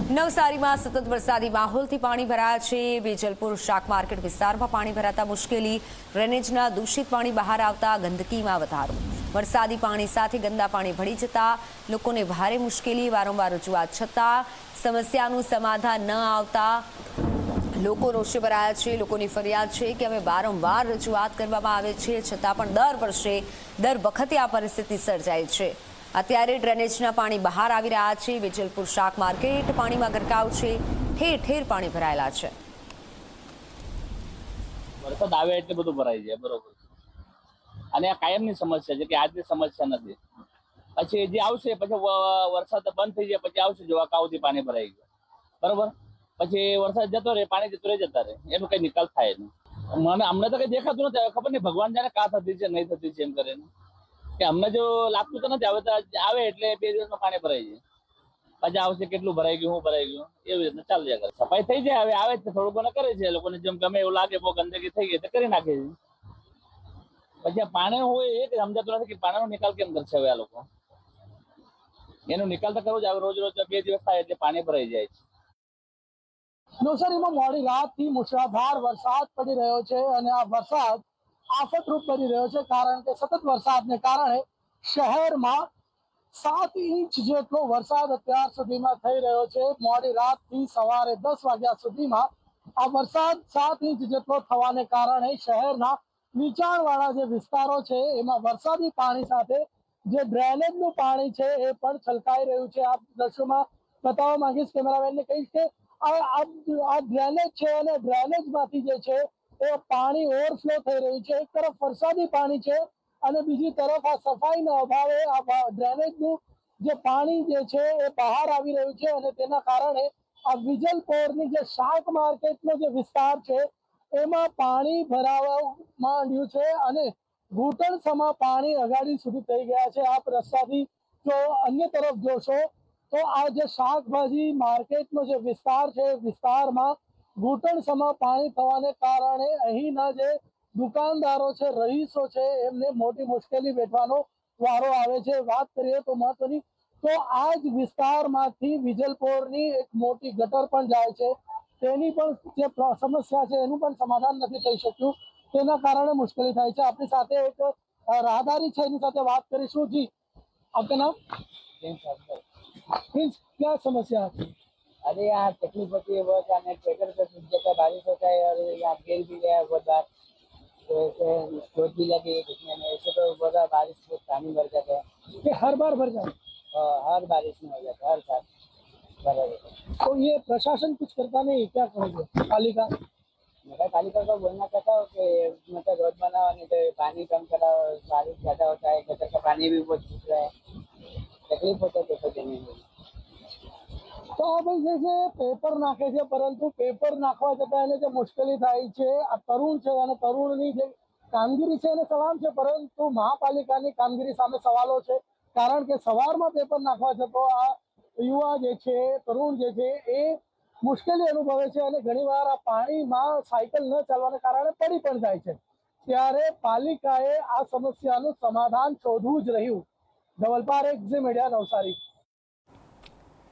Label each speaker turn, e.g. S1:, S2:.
S1: નવસારીમાં સતત વરસાદી માહોલથી પાણી ભરાયા છે। વેજલપુર શાક માર્કેટ વિસ્તારમાં પાણી ભરાતા મુશ્કેલી। ડ્રેનેજના દૂષિત પાણી બહાર આવતા ગંદકીમાં વધારો। વરસાદી પાણી સાથે ગંદા પાણી ભળી જતા લોકોને ભારે મુશ્કેલી। વારંવાર રજૂઆત છતાં સમસ્યાનું સમાધાન ન આવતા લોકો રોષે ભરાયા છે। લોકોની ફરિયાદ છે કે અમે વારંવાર રજૂઆત કરવામાં આવે છે છતાં પણ દર વર્ષે દર વખતે આ પરિસ્થિતિ સર્જાય છે। અત્યારે ડ્રેનેજના પાણી બહાર આવી રહ્યા છે। વેજલપુર શાક માર્કેટ પાણીમાં ગરકાવ છે। ઠેર ઠેર પાણી ભરાયેલા છે।
S2: વરસાદ આવે એટલે બધું ભરાઈ જાય, બરોબર। અને આ કાયમની સમસ્યા છે કે આજની સમસ્યા નથી। પછી જે આવશે પછી વરસાદ બંધ થઈ જાય પછી આવશે જોવા કાવથી પાણી ભરાઈ ગયું, બરોબર। પછી વરસાદ જતો રહે, પાણી જતું રહે, જતા રહે, એનો કઈ નિકાલ થાય નહીં। મને અમને તો કઈ દેખાતું નથી। ખબર નહીં ભગવાન જાણે કા થતી છે નહીં થતી છે એમ કરીને કે અમને જો લાગતું તો નથી। હવે તો આવે એટલે 2 દિવસમાં પાણી ભરાઈ જાય, પછી આવશે કેટલું ભરાઈ ગયું, શું ભરાઈ ગયું, એવી રીતના ચાલ્યા કરે। સફાઈ થઈ જાય, હવે આવે છે થોડું ઘણું કરે છે લોકોને જેમ ગમે એવું લાગે બહુ ગંદકી થઈ ગઈ તો કરી નાખે છે। પછી પાણી હોય એ સમજાતું નથી કે પાણીનો નિકાલ કેમ કરશે હવે આ લોકો। એનો નિકાલ તો કરવો જ આવે। રોજ રોજ 2 દિવસ થાય એટલે પાણી ભરાઈ જાય છે।
S3: નવસારીમાં મોડી રાતથી મુશળધાર વરસાદ પડી રહ્યો છે અને આ વરસાદ આફતરૂપ બની રહ્યો છે કારણ કે સતત વરસાદને કારણે શહેરમાં 7 ઇંચ જેટલો વરસાદ અત્યાર સુધીમાં થઈ રહ્યો છે। મોડી રાતથી સવારે 10 વાગ્યા સુધીમાં આ વરસાદ 7 ઇંચ જેટલો થવાને કારણે શહેરના નીચાણવાળા જે વિસ્તારો છે એમાં વરસાદી પાણી સાથે જે ડ્રેનેજનું પાણી છે એ પણ છલકાઈ રહ્યું છે। આપ દ્રશ્યોમાં બતાવવા માંગીશ, કેમેરામેનને કહીશ કે આ ડ્રેનેજ છે અને ડ્રેનેજમાંથી જે છે એ પાણી ઓવરફ્લો થઈ રહ્યું છે। એક તરફ વરસાદી પાણી છે અને બીજી તરફ આ સફાઈના અભાવે આ ડ્રેનેજનું જે પાણી જે છે એ બહાર આવી રહ્યું છે અને તેના કારણે આ વિજલપોરની જે શાક માર્કેટનો જે વિસ્તાર છે એમાં પાણી ભરાવા માંડ્યું છે અને ઘૂંટણસમા પાણી અગાડી સુધી થઈ ગયા છે। આપ રસ્તાથી જો અન્ય તરફ જોશો તો આ જે શાકભાજી માર્કેટનો જે વિસ્તાર છે વિસ્તારમાં ઘૂંટણસમા પાણી થવાને કારણે અહીંના જે દુકાનદારો છે, રહીશો છે, એમને મોટી મુશ્કેલી વેઠવાનો વારો આવે છે। વાત કરીએ તો મહત્વની તો આ જ વિસ્તારમાંથી વિજલપોરની એક મોટી ગટર પણ જાય છે। તેની પણ જે સમસ્યા છે એનું પણ સમાધાન નથી થઈ શક્યું, તેના કારણે મુશ્કેલી થાય છે। આપણી સાથે એક રાહદારી છે, એની સાથે વાત કરીશું। જી, आपका नाम? क्या समस्या है?
S4: अरे यहाँ तकलीफ होती है बहुत। आने ट्रैक्टर पे सूख जाता है, बारिश होता है और यहाँ गिर भी गया है बहुत बार, तो ऐसे चोट भी लगी है घुटने में। ऐसे तो बहुत बारिश में पानी भर जाता है।
S3: ये हर बार भर जाए?
S4: हर बारिश में हो जाता है, हर साल भरा रहता है।
S3: तो ये प्रशासन कुछ करता नहीं, क्या करोगे? पालिका
S4: नगर पालिका को बोलना चाहता हूँ कि मतलब रोड बनाओ, नहीं तो पानी कम कराओ। बारिश ज़्यादा होता है, गटर का पानी भी बहुत सूख रहा है, तकलीफ होता है पेपर देने में।
S3: તો ભાઈ જે પેપર નાખે છે પરંતુ પેપર નાખવા જતાં એને જે મુશ્કેલી થાય છે, આ તરુણ છે અને તરુણની જે કામગીરી છે એને સલામ છે, પરંતુ મહાપાલિકાની કામગીરી સામે સવાલો છે કારણ કે સવારમાં પેપર નાખવા જતો આ યુવા જે છે, તરુણ જે છે એ મુશ્કેલી અનુભવે છે અને ઘણીવાર આ પાણીમાં સાયકલ ન ચાલવાને કારણે પડી પણ જાય છે। ત્યારે પાલિકાએ આ સમસ્યાનું સમાધાન શોધવું જ રહ્યું। ધવલ પારેખ, ઝી મીડિયા, નવસારી।